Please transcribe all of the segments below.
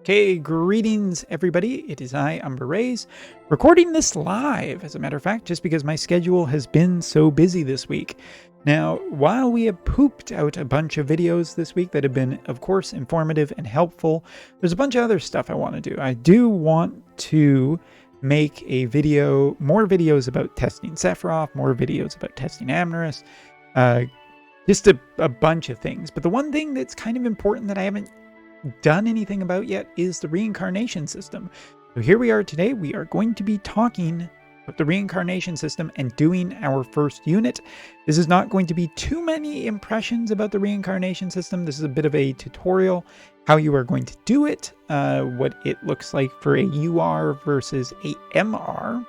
Okay, greetings everybody. It is I, Umber Rays, recording this live, as a matter of fact, just because my schedule has been so busy this week. Now, while we have pooped out a bunch of videos this week that have been, of course, informative and helpful, there's a bunch of other stuff I want to do. I do want to make a video, more videos about testing Sephiroth, more videos about testing Amneris, just a bunch of things. But the one thing that's kind of important that I haven't done anything about yet is the reincarnation system. So here we are today. We are going to be talking about the reincarnation system and doing our first unit. This is not going to be too many impressions about the reincarnation system. This is a bit of a tutorial, how you are going to do it, what it looks like for a UR versus a MR,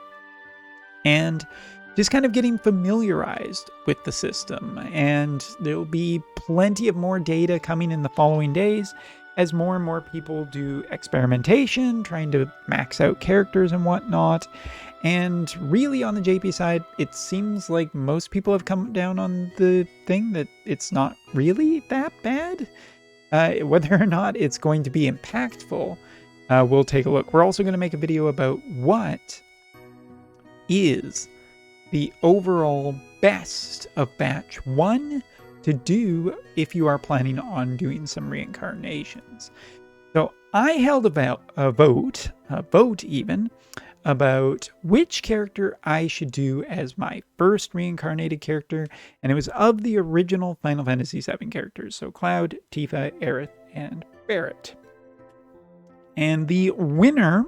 and just kind of getting familiarized with the system. And there'll be plenty of more data coming in the following days as more and more people do experimentation, trying to max out characters and whatnot. And really on the JP side, it seems like most people have come down on the thing that it's not really that bad. Whether or not it's going to be impactful, we'll take a look. We're also going to make a video about what is the overall best of batch 1 to do if you are planning on doing some reincarnations. So I held a vote even, about which character I should do as my first reincarnated character, and it was of the original Final Fantasy VII characters, so Cloud, Tifa, Aerith, and Barret. And the winner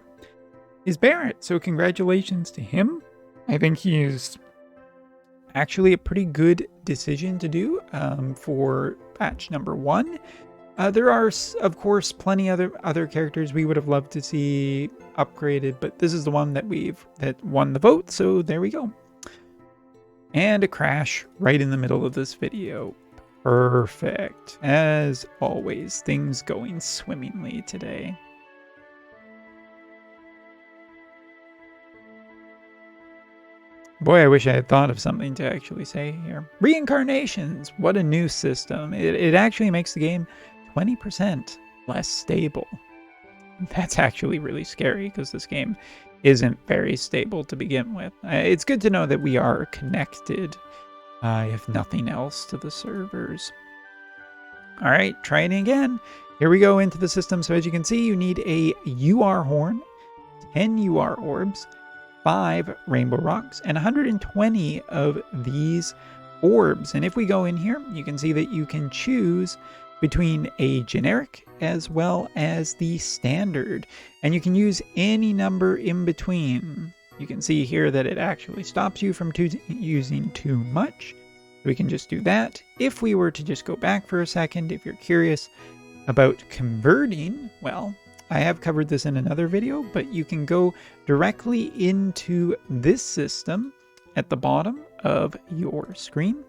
is Barret, so congratulations to him. I think he is actually a pretty good decision to do for batch number 1. There are, of course, plenty other characters we would have loved to see upgraded, but this is the one that won the vote, so there we go. And a crash right in the middle of this video. Perfect. As always, things going swimmingly today. Boy, I wish I had thought of something to actually say here. Reincarnations, what a new system. It actually makes the game 20% less stable. That's actually really scary because this game isn't very stable to begin with. It's good to know that we are connected, if nothing else, to the servers. All right, trying again. Here we go into the system. So as you can see, you need a UR horn, 10 UR orbs, 5 rainbow rocks, and 120 of these orbs. And if we go in here, you can see that you can choose between a generic as well as the standard, and you can use any number in between. You can see here that it actually stops you from using too much. We can just do that. If we were to just go back for a second, if you're curious about converting, well, I have covered this in another video, but you can go directly into this system at the bottom of your screen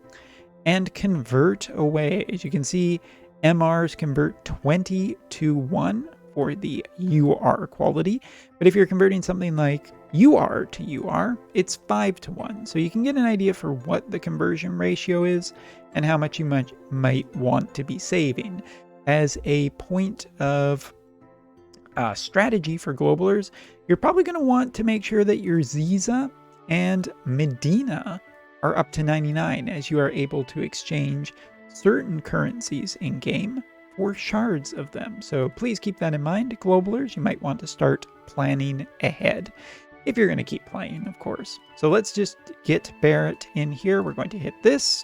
and convert away. As you can see, MRs convert 20:1 for the UR quality, but if you're converting something like UR to UR, it's 5:1. So you can get an idea for what the conversion ratio is and how much you might want to be saving. As a point of strategy for globalers, you're probably going to want to make sure that your Ziza and Medina are up to 99, as you are able to exchange certain currencies in game for shards of them. So please keep that in mind, globalers. You might want to start planning ahead if you're going to keep playing, of course. So let's just get Barret in here. We're going to hit this,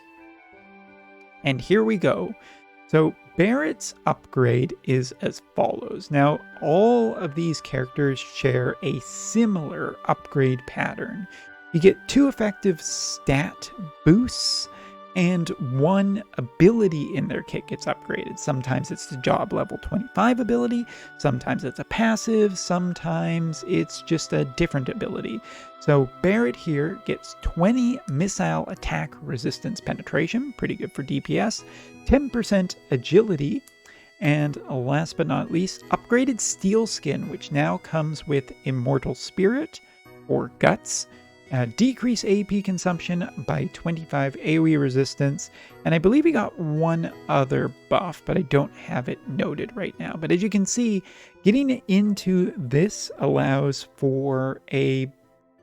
and here we go. So Barret's upgrade is as follows. Now, all of these characters share a similar upgrade pattern. You get 2 effective stat boosts, and 1 ability in their kit gets upgraded. Sometimes it's the job level 25 ability, sometimes it's a passive, sometimes it's just a different ability. So Barret here gets 20 missile attack resistance penetration, pretty good for DPS, 10% agility, and last but not least, upgraded steel skin, which now comes with immortal spirit or guts, decrease AP consumption by 25, AoE resistance, and I believe he got one other buff, but I don't have it noted right now. But as you can see, getting into this allows for a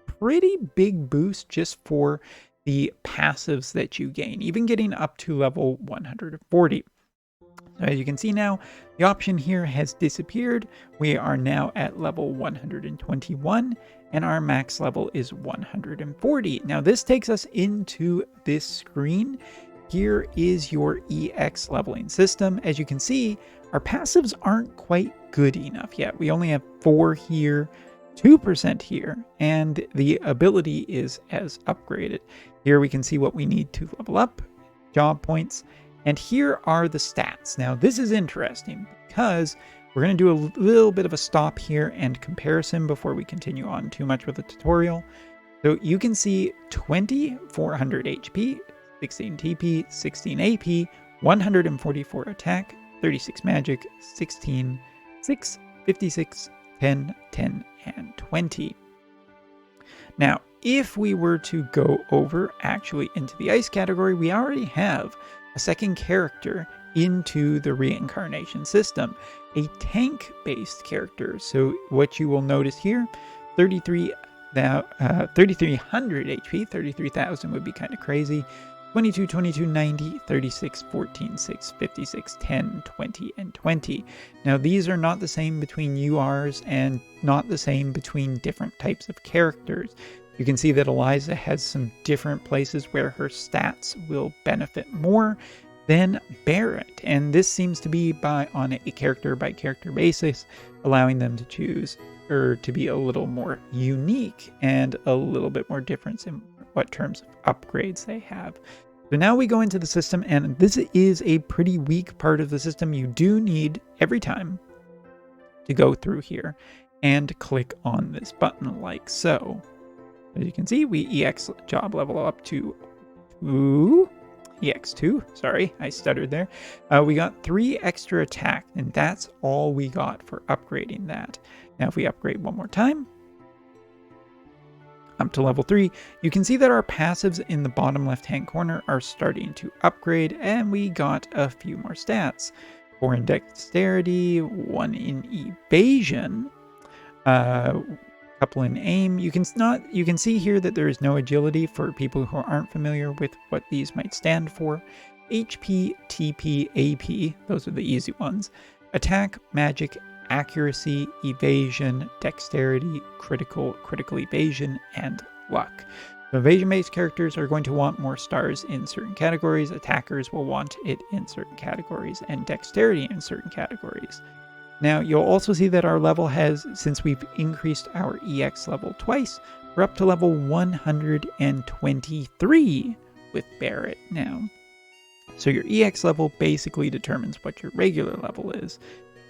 pretty big boost just for the passives that you gain, even getting up to level 140. So as you can see now, the option here has disappeared. We are now at level 121, and our max level is 140. Now this takes us into this screen. Here is your EX leveling system. As you can see, our passives aren't quite good enough yet. We only have 4 here, 2% here, and the ability is as upgraded. Here we can see what we need to level up, job points, and here are the stats. Now this is interesting because we're going to do a little bit of a stop here and comparison before we continue on too much with the tutorial. So you can see 20 400 HP, 16 TP, 16 AP, 144 attack, 36 magic, 16, 6, 56, 10, 10, and 20. Now, if we were to go over actually into the ice category, we already have a second character into the reincarnation system, a tank-based character. So what you will notice here, 3300 HP, 33,000 would be kind of crazy. 22, 22, 90, 36, 14, 6, 56, 10, 20, and 20. Now these are not the same between URs and not the same between different types of characters. You can see that Eliza has some different places where her stats will benefit more than Barrett, and this seems to be on a character by character basis, allowing them to choose or to be a little more unique and a little bit more difference in what terms of upgrades they have. So now we go into the system, and this is a pretty weak part of the system. You do need every time to go through here and click on this button like so. As you can see, we EX job level up to EX2. Sorry, I stuttered there. We got 3 extra attack, and that's all we got for upgrading that. Now if we upgrade one more time, up to level 3, you can see that our passives in the bottom left hand corner are starting to upgrade, and we got a few more stats. 4 in dexterity, 1 in evasion, couple in aim. You can see here that there is no agility for people who aren't familiar with what these might stand for. HP, TP, AP, those are the easy ones. Attack, magic, accuracy, evasion, dexterity, critical evasion, and luck. So evasion-based characters are going to want more stars in certain categories, attackers will want it in certain categories, and dexterity in certain categories. Now, you'll also see that our level has, since we've increased our EX level twice, we're up to level 123 with Barrett now. So your EX level basically determines what your regular level is.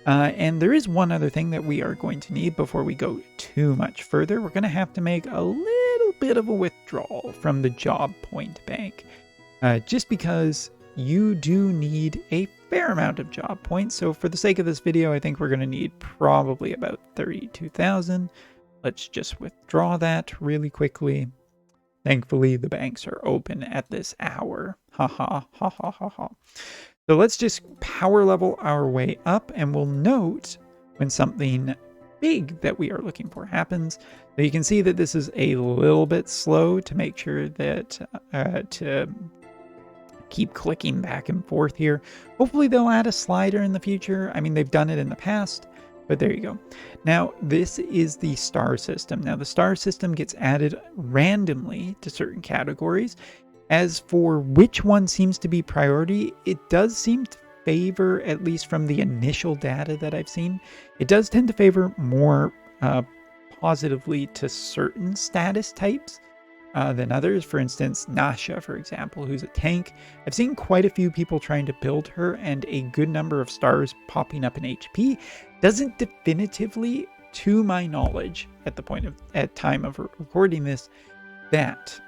And there is one other thing that we are going to need before we go too much further. We're going to have to make a little bit of a withdrawal from the job point bank, just because you do need a fair amount of job points. So for the sake of this video, I think we're going to need probably about 32,000. Let's just withdraw that really quickly. Thankfully, the banks are open at this hour. Ha ha ha ha ha ha. So let's just power level our way up, and we'll note when something big that we are looking for happens. So you can see that this is a little bit slow to make sure that to keep clicking back and forth here. Hopefully they'll add a slider in the future. I mean, they've done it in the past, but there you go. Now, this is the star system. Now, the star system gets added randomly to certain categories. As for which one seems to be priority, it does seem to favor, at least from the initial data that I've seen, it does tend to favor more positively to certain status types than others. For instance, Nasha, for example, who's a tank. I've seen quite a few people trying to build her, and a good number of stars popping up in HP. Doesn't definitively, to my knowledge, at time of recording this, that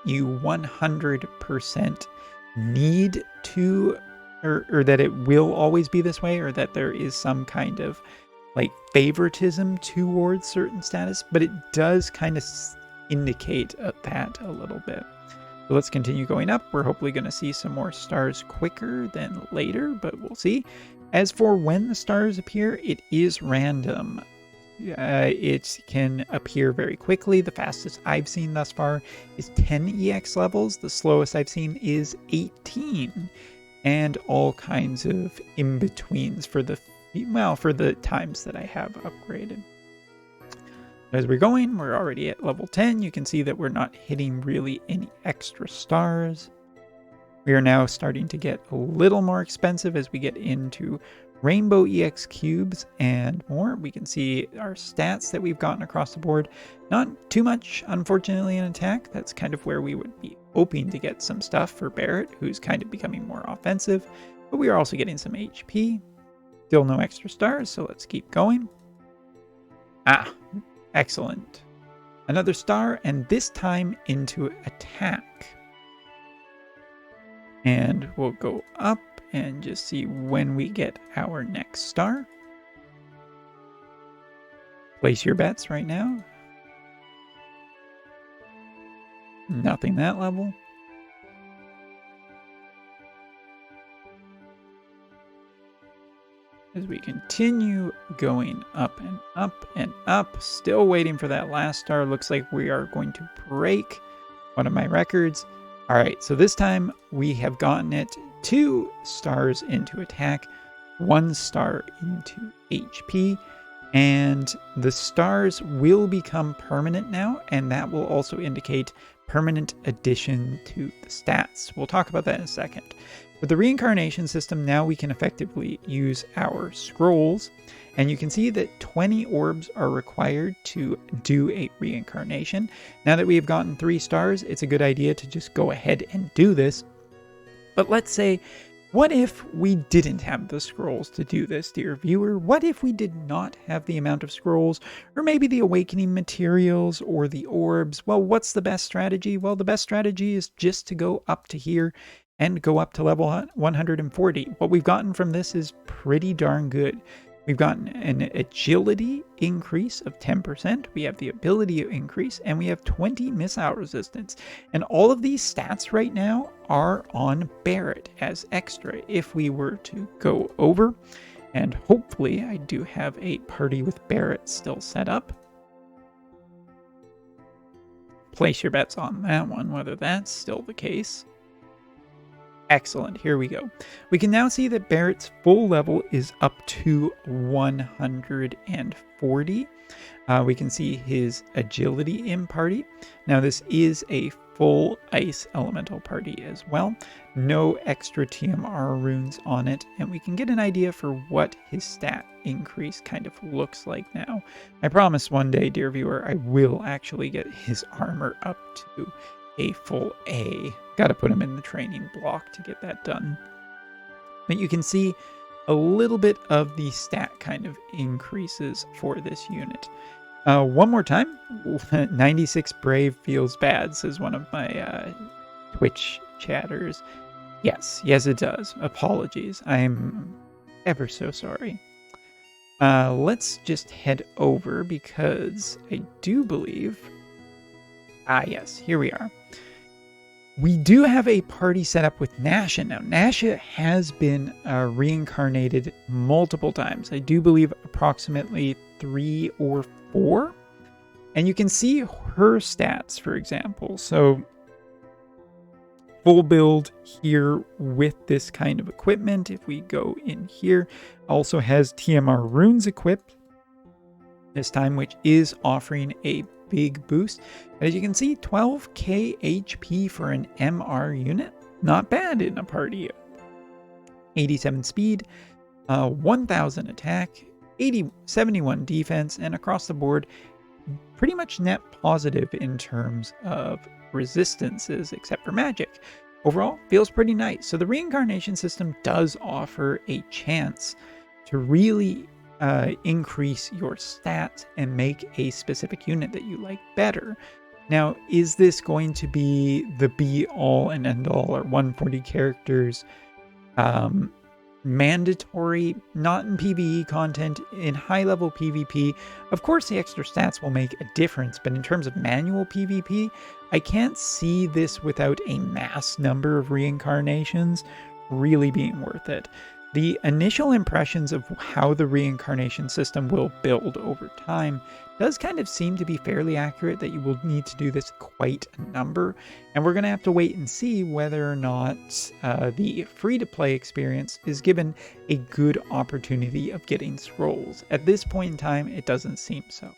you 100% need to, or that it will always be this way, or that there is some kind of like favoritism towards certain status, but it does kind of indicate that a little bit. So let's continue going up. We're hopefully going to see some more stars quicker than later, but we'll see. As for when the stars appear, it is random. It can appear very quickly. The fastest I've seen thus far is 10 EX levels. The slowest I've seen is 18. And all kinds of in-betweens for the times that I have upgraded. As we're going, we're already at level 10. You can see that we're not hitting really any extra stars. We are now starting to get a little more expensive as we get into Rainbow EX cubes and more. We can see our stats that we've gotten across the board. Not too much, unfortunately, in attack. That's kind of where we would be hoping to get some stuff for Barrett, who's kind of becoming more offensive. But we are also getting some HP. Still no extra stars, so let's keep going. Excellent. Another star, and this time into attack. And we'll go up and just see when we get our next star. Place your bets right now. Nothing that level. As we continue going up and up and up, still waiting for that last star. Looks like we are going to break one of my records. All right, so this time we have gotten it 2 stars into attack, 1 star into HP, and the stars will become permanent now, and that will also indicate permanent addition to the stats. We'll talk about that in a second. With the reincarnation system, now we can effectively use our scrolls, and you can see that 20 orbs are required to do a reincarnation. Now that we have gotten 3 stars, it's a good idea to just go ahead and do this. But let's say, what if we didn't have the scrolls to do this, dear viewer? What if we did not have the amount of scrolls, or maybe the awakening materials, or the orbs? Well, what's the best strategy? Well, the best strategy is just to go up to here and go up to level 140. What we've gotten from this is pretty darn good. We've gotten an agility increase of 10%, we have the ability increase, and we have 20 missile resistance. And all of these stats right now are on Barrett as extra if we were to go over. And hopefully I do have a party with Barrett still set up. Place your bets on that one, whether that's still the case. Excellent, here we go. We can now see that Barrett's full level is up to 140. We can see his agility in party. Now this is a full ice elemental party as well. No extra TMR runes on it, and we can get an idea for what his stat increase kind of looks like now. I promise one day, dear viewer, I will actually get his armor up to a full A. Got to put him in the training block to get that done. But you can see a little bit of the stat kind of increases for this unit. One more time, 96 brave feels bad, says one of my Twitch chatters. Yes, it does. Apologies. I'm ever so sorry. Let's just head over because I do believe... yes, here we are. We do have a party set up with Nasha now. Nasha has been reincarnated multiple times. I do believe approximately 3 or 4. And you can see her stats, for example. So, full build here with this kind of equipment. If we go in here, also has TMR runes equipped this time, which is offering a big boost. As you can see, 12k HP for an MR unit. Not bad in a party. 87 speed, 1000 attack, 71 defense, and across the board, pretty much net positive in terms of resistances, except for magic. Overall, feels pretty nice. So the reincarnation system does offer a chance to really increase your stats and make a specific unit that you like better. Now, is this going to be the be all and end all, or 140 characters mandatory, not in PvE content, in high-level PvP. Of course, the extra stats will make a difference, but in terms of manual PvP, I can't see this without a mass number of reincarnations really being worth it. The initial impressions of how the reincarnation system will build over time does kind of seem to be fairly accurate, that you will need to do this quite a number, and we're going to have to wait and see whether or not the free-to-play experience is given a good opportunity of getting scrolls. At this point in time, it doesn't seem so.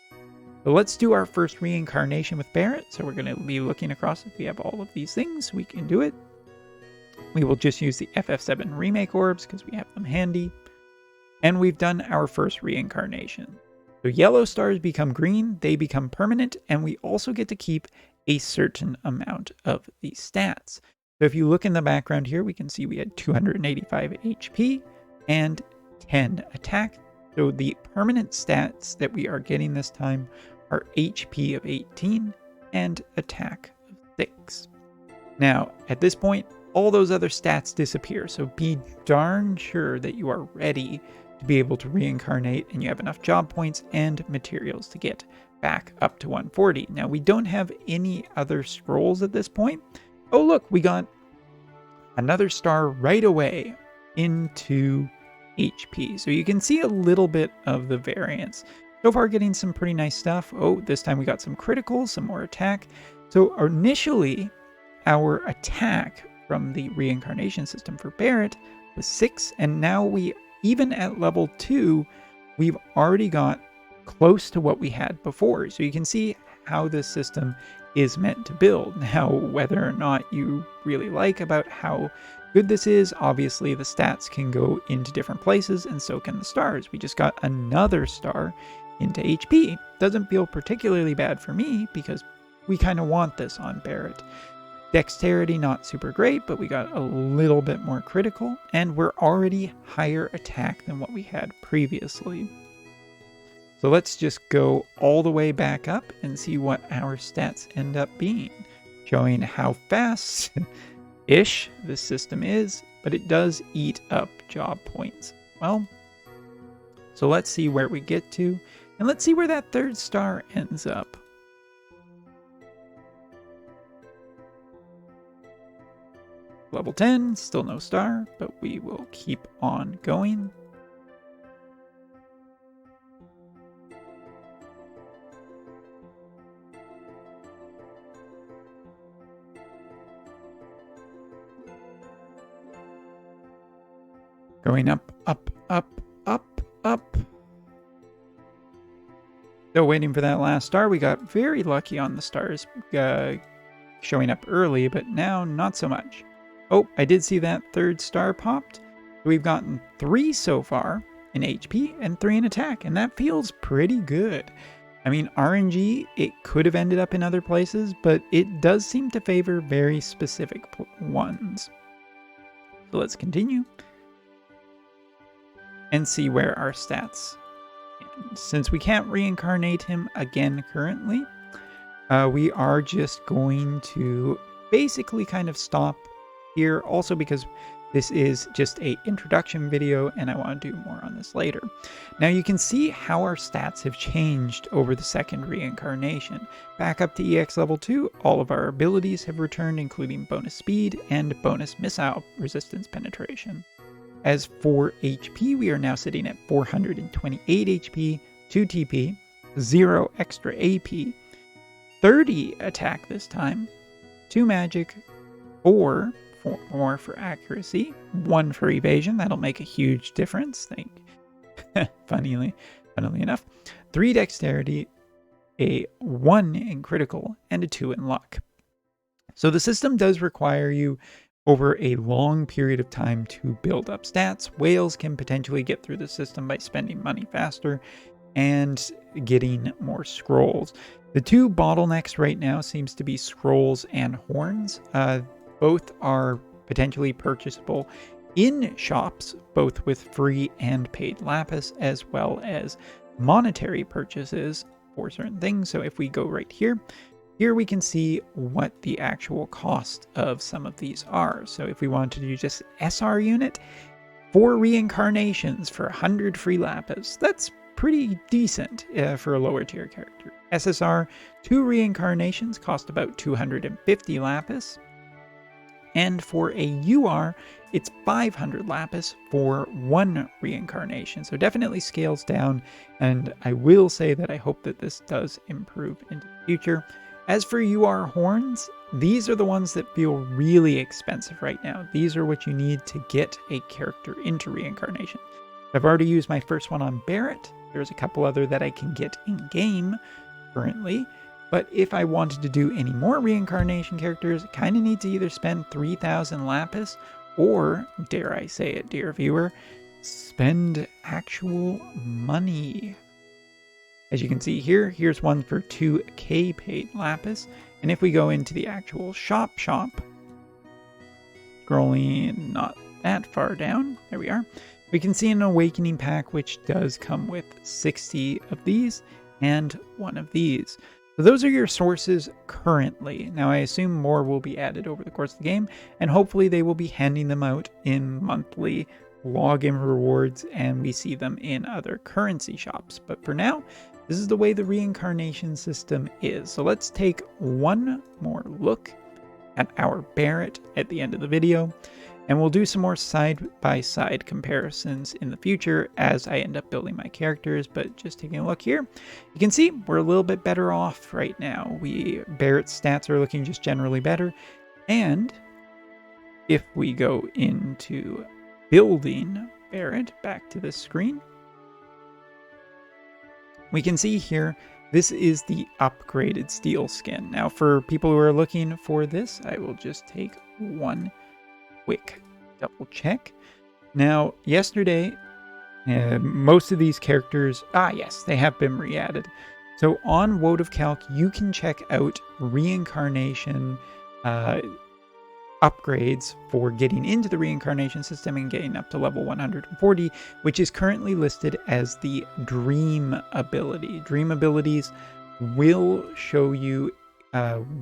So let's do our first reincarnation with Barret. So we're going to be looking across if we have all of these things, we can do it. We will just use the FF7 remake orbs because we have them handy. And we've done our first reincarnation. So yellow stars become green, they become permanent, and we also get to keep a certain amount of the stats. So if you look in the background here, we can see we had 285 HP and 10 attack. So the permanent stats that we are getting this time are HP of 18 and attack of 6. Now, at this point, all those other stats disappear, so be darn sure that you are ready to be able to reincarnate and you have enough job points and materials to get back up to 140. Now, we don't have any other scrolls at this point. Oh, look, we got another star right away into HP. So you can see a little bit of the variance. So far, getting some pretty nice stuff. Oh, this time we got some criticals, some more attack. So initially, our attack from the reincarnation system for Barret was 6, and now we, even at level 2, we've already got close to what we had before. So you can see how this system is meant to build. Now, whether or not you really like about how good this is, obviously the stats can go into different places, and so can the stars. We just got another star into HP. Doesn't feel particularly bad for me because we kind of want this on Barret. Dexterity, not super great, but we got a little bit more critical, and we're already higher attack than what we had previously. So let's just go all the way back up and see what our stats end up being, showing how fast-ish this system is, but it does eat up job points. Well, so let's see where we get to, and let's see where that third star ends up. Level 10, still no star, but we will keep on going. Going up, up, up, up, up. Still waiting for that last star. We got very lucky on the stars showing up early, but now not so much. Oh, I did see that third star popped. We've gotten 3 so far in HP and 3 in attack, and that feels pretty good. I mean, RNG, it could have ended up in other places, but it does seem to favor very specific ones. So let's continue and see where our stats end. Since we can't reincarnate him again currently, we are just going to basically kind of stop here, also because this is just a introduction video and I want to do more on this later. Now you can see how our stats have changed over the second reincarnation. Back up to EX level 2, all of our abilities have returned, including bonus speed and bonus missile resistance penetration. As for HP, we are now sitting at 428 HP, 2 TP, 0 extra AP, 30 attack this time, 2 magic, 4 more for accuracy, 1 for evasion. That'll make a huge difference. Funnily enough, 3 dexterity, a 1 in critical, and a 2 in luck. So the system does require you over a long period of time to build up stats. Whales can potentially get through the system by spending money faster and getting more scrolls. The 2 bottlenecks right now seems to be scrolls and horns. Both are potentially purchasable in shops, both with free and paid lapis, as well as monetary purchases for certain things. So if we go right here we can see what the actual cost of some of these are. So if we want to do just SR unit, 4 reincarnations for 100 free lapis. That's pretty decent for a lower tier character. SSR, 2 reincarnations cost about 250 lapis. And for a UR, it's 500 lapis for 1 reincarnation. So definitely scales down, and I will say that I hope that this does improve into the future. As for UR horns, these are the ones that feel really expensive right now. These are what you need to get a character into reincarnation. I've already used my first one on Barrett. There's a couple other that I can get in-game currently. But if I wanted to do any more reincarnation characters, I kind of need to either spend 3,000 lapis or, dare I say it, dear viewer, spend actual money. As you can see here, here's one for 2k paid lapis. And if we go into the actual shop, scrolling not that far down, there we are, we can see an awakening pack which does come with 60 of these and 1 of these. So those are your sources currently. Now I assume more will be added over the course of the game, and hopefully they will be handing them out in monthly login rewards, and we see them in other currency shops. But for now, this is the way the reincarnation system is. So let's take one more look at our Barrett at the end of the video, and we'll do some more side-by-side comparisons in the future as I end up building my characters. But just taking a look here, you can see we're a little bit better off right now. Barrett's stats are looking just generally better. And if we go into building Barrett, back to this screen, we can see here, this is the upgraded steel skin. Now for people who are looking for this, I will just take one quick double check. Now, yesterday, most of these characters, yes, they have been re-added. So on Wotv Calc, you can check out reincarnation upgrades for getting into the reincarnation system and getting up to level 140, which is currently listed as the Dream ability. Dream abilities will show you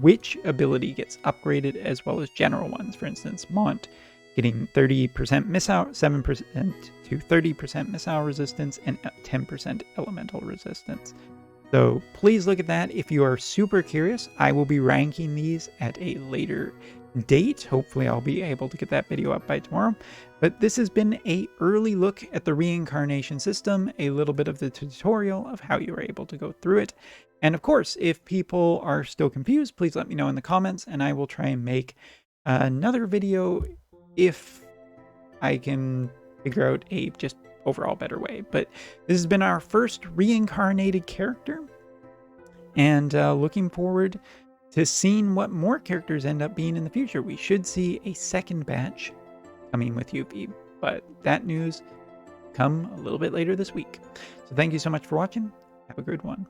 which ability gets upgraded, as well as general ones. For instance, Mont getting 30% missile, 7% to 30% missile resistance, and 10% elemental resistance. So please look at that if you are super curious. I will be ranking these at a later date. Hopefully I'll be able to get that video up by tomorrow. But this has been an early look at the reincarnation system, a little bit of the tutorial of how you are able to go through it. And of course, if people are still confused, please let me know in the comments, and I will try and make another video if I can figure out a just overall better way. But this has been our first reincarnated character, and looking forward to seeing what more characters end up being in the future. We should see a second batch coming with Wotv, but that news come a little bit later this week. So thank you so much for watching. Have a good one.